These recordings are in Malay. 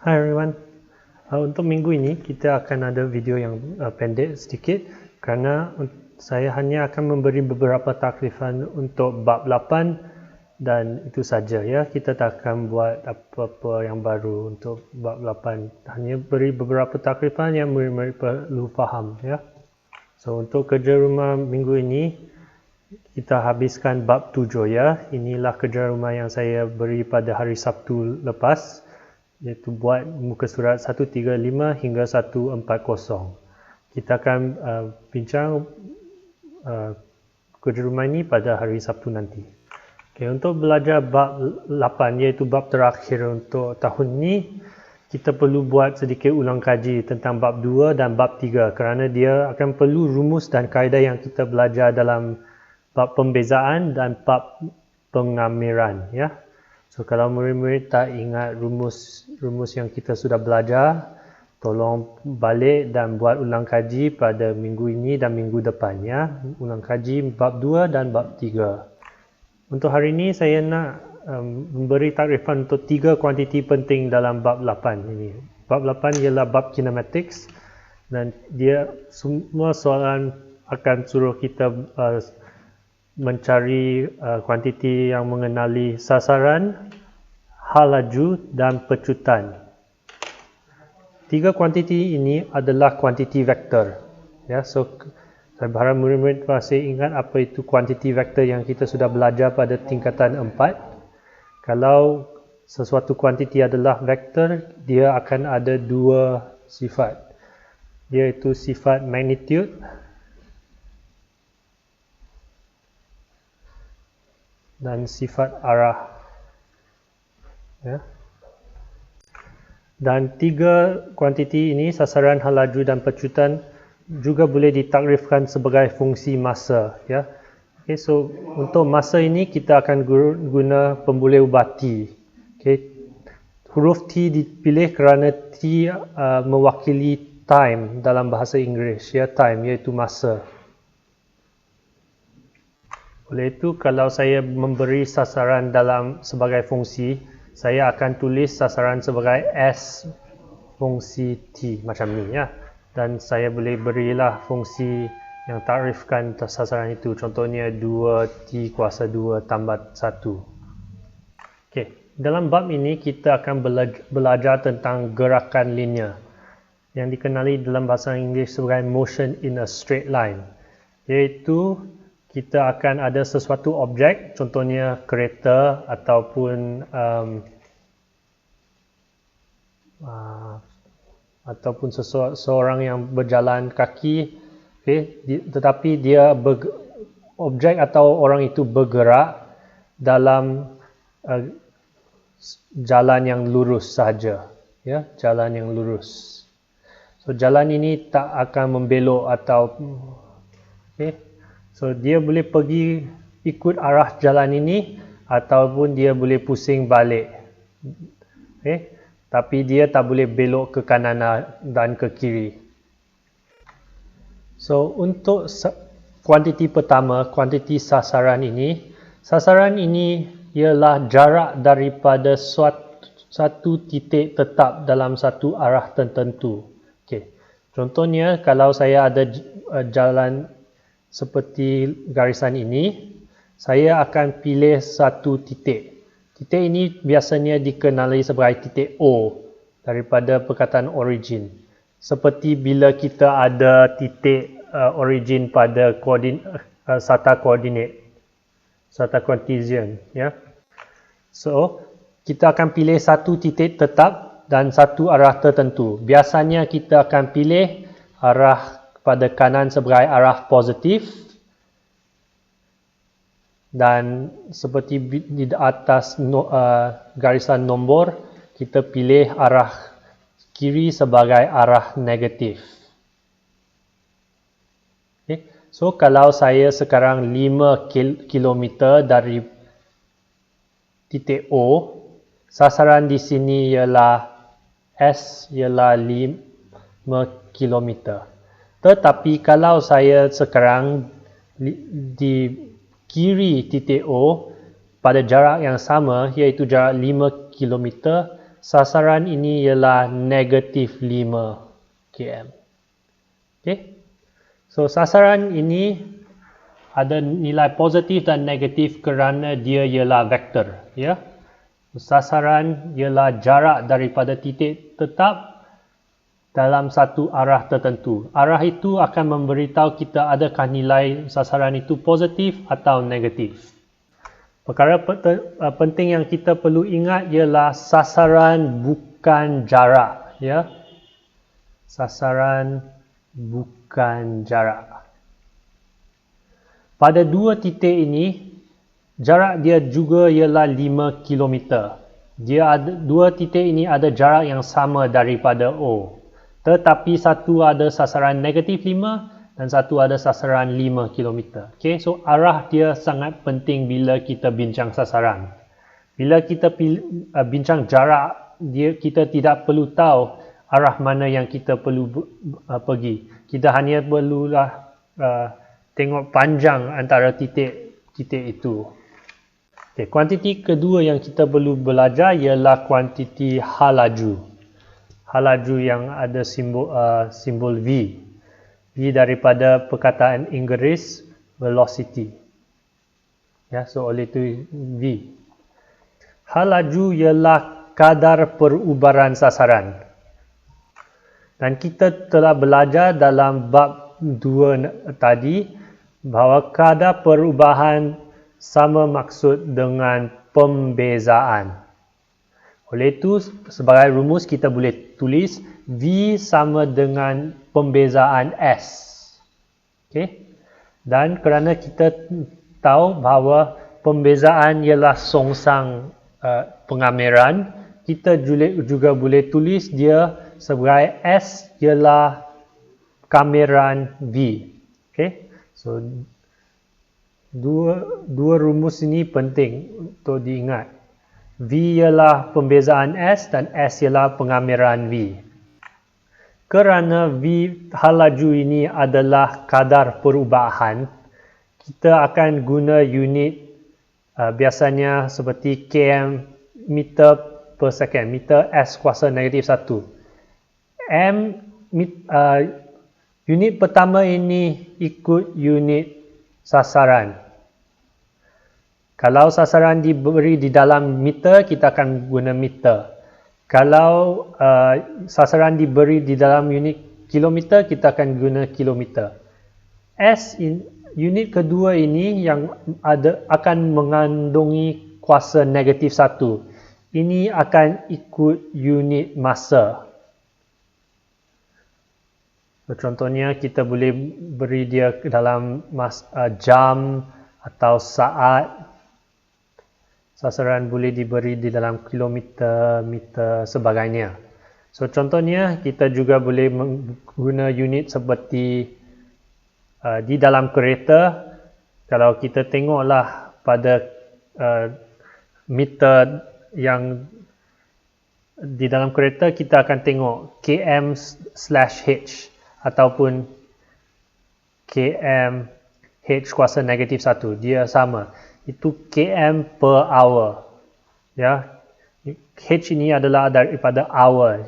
Hi everyone. Untuk minggu ini kita akan ada video yang pendek sedikit kerana saya hanya akan memberi beberapa takrifan untuk bab 8 dan itu saja ya. Kita tak akan buat apa-apa yang baru untuk bab 8. Hanya beri beberapa takrifan yang murid-murid perlu faham ya. So untuk kerja rumah minggu ini kita habiskan bab 7 ya. Inilah kerja rumah yang saya beri pada hari Sabtu lepas, iaitu buat muka surat 135 hingga 140. Kita akan bincang kerja rumah ini pada hari Sabtu nanti. Okay, untuk belajar bab 8 iaitu bab terakhir untuk tahun ini, kita perlu buat sedikit ulang kaji tentang bab 2 dan bab 3 kerana dia akan perlu rumus dan kaedah yang kita belajar dalam bab pembezaan dan bab pengamiran ya. So kalau murid-murid tak ingat rumus yang kita sudah belajar, tolong balik dan buat ulang kaji pada minggu ini dan minggu depan ya. Ulang kaji bab 2 dan bab 3. Untuk hari ini saya nak memberi takrifan untuk 3 kuantiti penting dalam bab 8 ini. Bab 8 ialah bab kinematics dan dia semua soalan akan suruh kita mencari kuantiti yang mengenali sasaran, hal laju dan pecutan. 3 kuantiti ini adalah kuantiti vektor. Ya, so saya berharap murid-murid masih ingat apa itu kuantiti vektor yang kita sudah belajar pada tingkatan 4. Kalau sesuatu kuantiti adalah vektor, dia akan ada 2 sifat, iaitu sifat magnitude dan sifat arah ya. Dan 3 kuantiti ini, sasaran, hal laju dan pecutan, juga boleh ditakrifkan sebagai fungsi masa ya. Okay, so untuk masa ini kita akan guna pemboleh ubah T. Okay. Huruf T dipilih kerana T mewakili time dalam bahasa Inggeris ya, time iaitu masa. Oleh itu, kalau saya memberi sasaran sebagai fungsi, saya akan tulis sasaran sebagai S fungsi T macam ni ya. Dan saya boleh berilah fungsi yang takrifkan sasaran itu. Contohnya 2T kuasa 2 tambah 1. Okay. Dalam bab ini kita akan belajar tentang gerakan linear yang dikenali dalam bahasa Inggeris sebagai motion in a straight line. Iaitu kita akan ada sesuatu objek, contohnya kereta ataupun seseorang yang berjalan kaki, okay, tetapi dia objek atau orang itu bergerak dalam jalan yang lurus sahaja, ya, jalan yang lurus. So jalan ini tak akan membelok atau okay. So dia boleh pergi ikut arah jalan ini ataupun dia boleh pusing balik. Okay. Tapi dia tak boleh belok ke kanan dan ke kiri. So untuk kuantiti pertama, kuantiti sasaran ini ialah jarak daripada satu titik tetap dalam satu arah tertentu. Okay. Contohnya kalau saya ada jalan seperti garisan ini, saya akan pilih satu titik. Titik ini biasanya dikenali sebagai titik O daripada perkataan origin. Seperti bila kita ada titik origin pada sata koordinat, sata Cartesian ya. So, kita akan pilih satu titik tetap dan satu arah tertentu. Biasanya kita akan pilih arah pada kanan sebagai arah positif dan seperti di atas garisan nombor, kita pilih arah kiri sebagai arah negatif. Okay. So kalau saya sekarang 5 km dari titik O, sasaran di sini ialah S ialah 5 km. Tetapi kalau saya sekarang di kiri titik O pada jarak yang sama, iaitu jarak 5 km, sasaran ini ialah negatif 5 km. Okay. So sasaran ini ada nilai positif dan negatif kerana dia ialah vektor. Ya. Sasaran ialah jarak daripada titik tetap dalam satu arah tertentu. Arah itu akan memberitahu kita adakah nilai sasaran itu positif atau negatif. Perkara penting yang kita perlu ingat ialah sasaran bukan jarak. Ya. Sasaran bukan jarak. Pada dua titik ini, jarak dia juga ialah 5 km. Dua titik ini ada jarak yang sama daripada O. Tetapi satu ada sasaran negatif 5 dan satu ada sasaran 5 km. Okay, so arah dia sangat penting bila kita bincang sasaran. Bila kita bincang jarak, kita tidak perlu tahu arah mana yang kita perlu pergi. Kita hanya perlulah tengok panjang antara titik itu. Okay, kuantiti kedua yang kita perlu belajar ialah kuantiti hal laju. Hal laju yang ada simbol V. V daripada perkataan Inggeris velocity. Ya, so oleh itu V. Hal laju ialah kadar perubaran sasaran. Dan kita telah belajar dalam bab 2 tadi bahawa kadar perubahan sama maksud dengan pembezaan. Oleh itu, sebagai rumus kita boleh tulis V sama dengan pembezaan S. Okay? Dan kerana kita tahu bahawa pembezaan ialah songsang pengameran, kita juga boleh tulis dia sebagai S ialah kameran V. Okay? So, dua rumus ini penting untuk diingat. V ialah pembezaan S dan S ialah pengameran V. Kerana V hal laju ini adalah kadar perubahan, kita akan guna unit biasanya seperti km meter per second, meter S kuasa negatif 1. Unit pertama ini ikut unit sasaran. Kalau sasaran diberi di dalam meter, kita akan guna meter. Kalau sasaran diberi di dalam unit kilometer, kita akan guna kilometer. Unit kedua ini yang akan mengandungi kuasa negatif 1. Ini akan ikut unit masa. Contohnya kita boleh beri dia dalam jam atau saat. Sasaran boleh diberi di dalam kilometer, meter, sebagainya. So contohnya kita juga boleh guna unit seperti di dalam kereta. Kalau kita tengoklah pada meter yang di dalam kereta, kita akan tengok km/h. Ataupun km h kuasa negatif 1. Dia sama. Itu km per hour. Ya. H ini adalah daripada hour.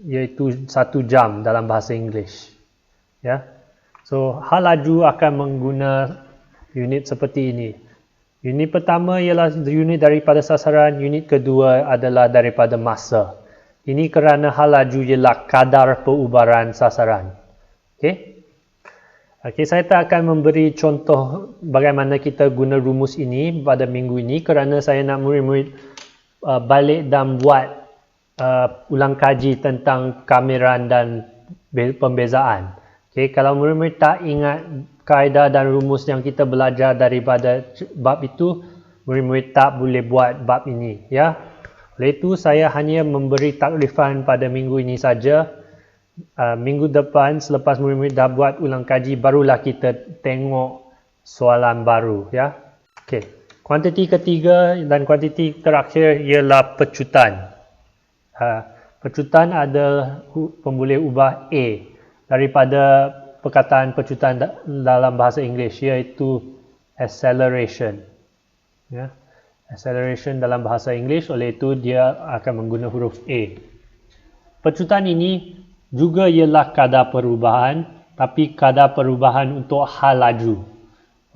Iaitu 1 jam dalam bahasa Inggeris. Ya. So, hal laju akan mengguna unit seperti ini. Unit pertama ialah unit daripada sasaran. Unit kedua adalah daripada masa. Ini kerana hal laju ialah kadar perubahan sasaran. Okay, saya tak akan memberi contoh bagaimana kita guna rumus ini pada minggu ini kerana saya nak murid-murid balik dan buat ulang kaji tentang kameran dan pembezaan. Okay, kalau murid-murid tak ingat kaedah dan rumus yang kita belajar daripada bab itu, murid-murid tak boleh buat bab ini. Ya. Oleh itu, saya hanya memberi takrifan pada minggu ini saja. Minggu depan selepas murid-murid dah buat ulang kaji, barulah kita tengok soalan baru. Ya. Okay. Kuantiti ketiga dan kuantiti terakhir ialah pecutan. Pecutan ada pemboleh ubah A daripada perkataan pecutan dalam bahasa Inggeris, iaitu acceleration. Ya. Acceleration dalam bahasa Inggeris, oleh itu dia akan menggunakan huruf A. Pecutan ini juga ialah kadar perubahan, tapi kadar perubahan untuk hal laju.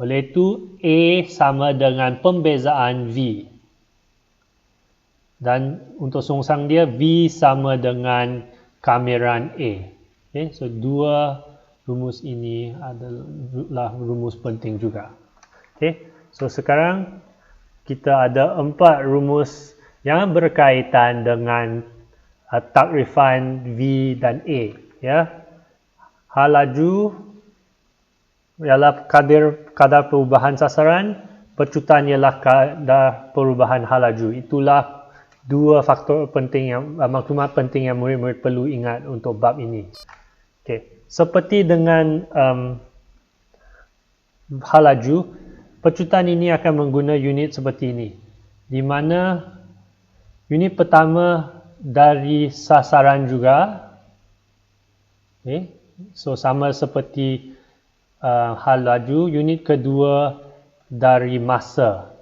Oleh itu A sama dengan pembezaan V. Dan untuk songsang dia, V sama dengan kameran A. Okay, so dua rumus ini adalah rumus penting juga. Okay, so sekarang kita ada 4 rumus yang berkaitan dengan takrifan V dan A. Ya. Hal laju ialah kadar perubahan sasaran, pecutan ialah kadar perubahan hal laju. Itulah dua faktor penting maklumat penting yang murid-murid perlu ingat untuk bab ini. Okay. Seperti dengan hal laju, pecutan ini akan menggunakan unit seperti ini, di mana unit pertama dari sasaran juga, okay. So sama seperti hal laju, unit kedua dari masa,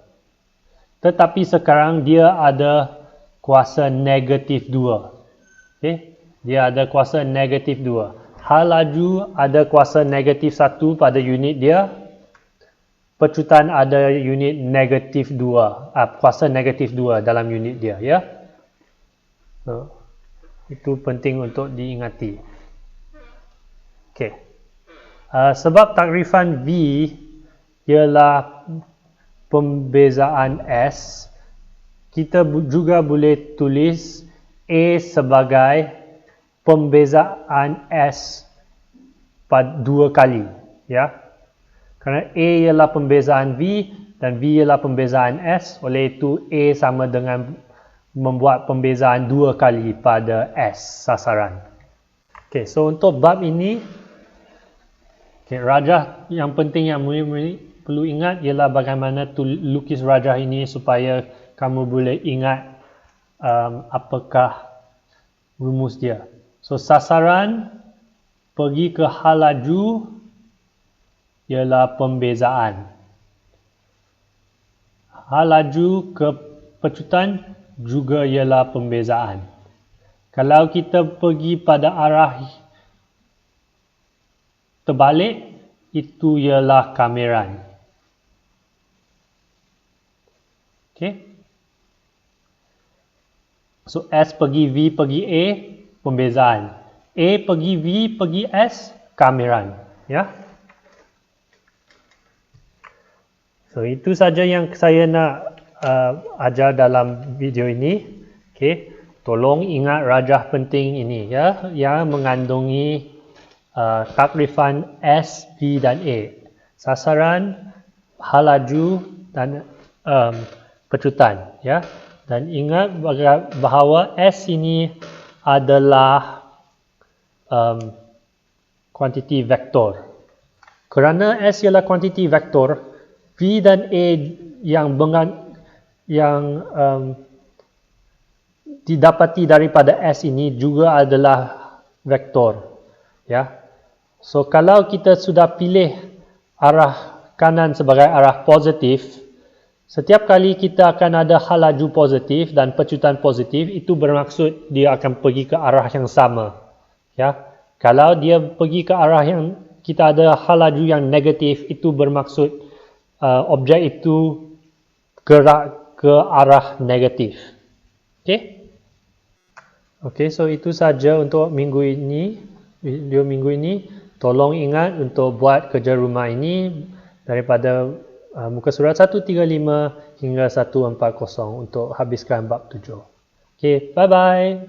tetapi sekarang dia ada kuasa negatif 2, okay. Dia ada kuasa negatif 2. Hal laju ada kuasa negatif 1 pada unit dia. Pecutan ada unit negatif 2, kuasa negatif 2 dalam unit dia, ya. So, itu penting untuk diingati. Okey. Sebab takrifan V ialah pembezaan S, kita juga boleh tulis A sebagai pembezaan S pada 2 kali, ya. Kerana A ialah pembezaan V dan V ialah pembezaan S, oleh itu A sama dengan membuat pembezaan 2 kali pada S sasaran. Okay, so untuk bab ini, okay, rajah yang penting yang murid-murid perlu ingat ialah bagaimana lukis rajah ini supaya kamu boleh ingat apakah rumus dia. So sasaran pergi ke hal laju ialah pembezaan. Hal laju ke pecutan juga ialah pembezaan. Kalau kita pergi pada arah terbalik, itu ialah kameran. Okay. So S pergi V pergi A, pembezaan. A pergi V pergi S, kameran. Ya. So itu saja yang saya nak ajar dalam video ini. Okay. Tolong ingat rajah penting ini, ya, yang mengandungi takrifan S, V dan A. Sasaran, hal laju dan pecutan, ya. Dan ingat bahawa S ini adalah kuantiti vektor. Kerana S ialah kuantiti vektor, V dan A yang didapati daripada S ini juga adalah vektor, ya. So kalau kita sudah pilih arah kanan sebagai arah positif, setiap kali kita akan ada hal laju positif dan pecutan positif, itu bermaksud dia akan pergi ke arah yang sama, ya. Kalau dia pergi ke arah yang kita ada hal laju yang negatif, itu bermaksud objek itu gerak ke arah negatif. Okay? Okay, so itu saja untuk minggu ini, video minggu ini. Tolong ingat untuk buat kerja rumah ini daripada muka surat 135 hingga 140 untuk habiskan bab 7. Okay, bye-bye.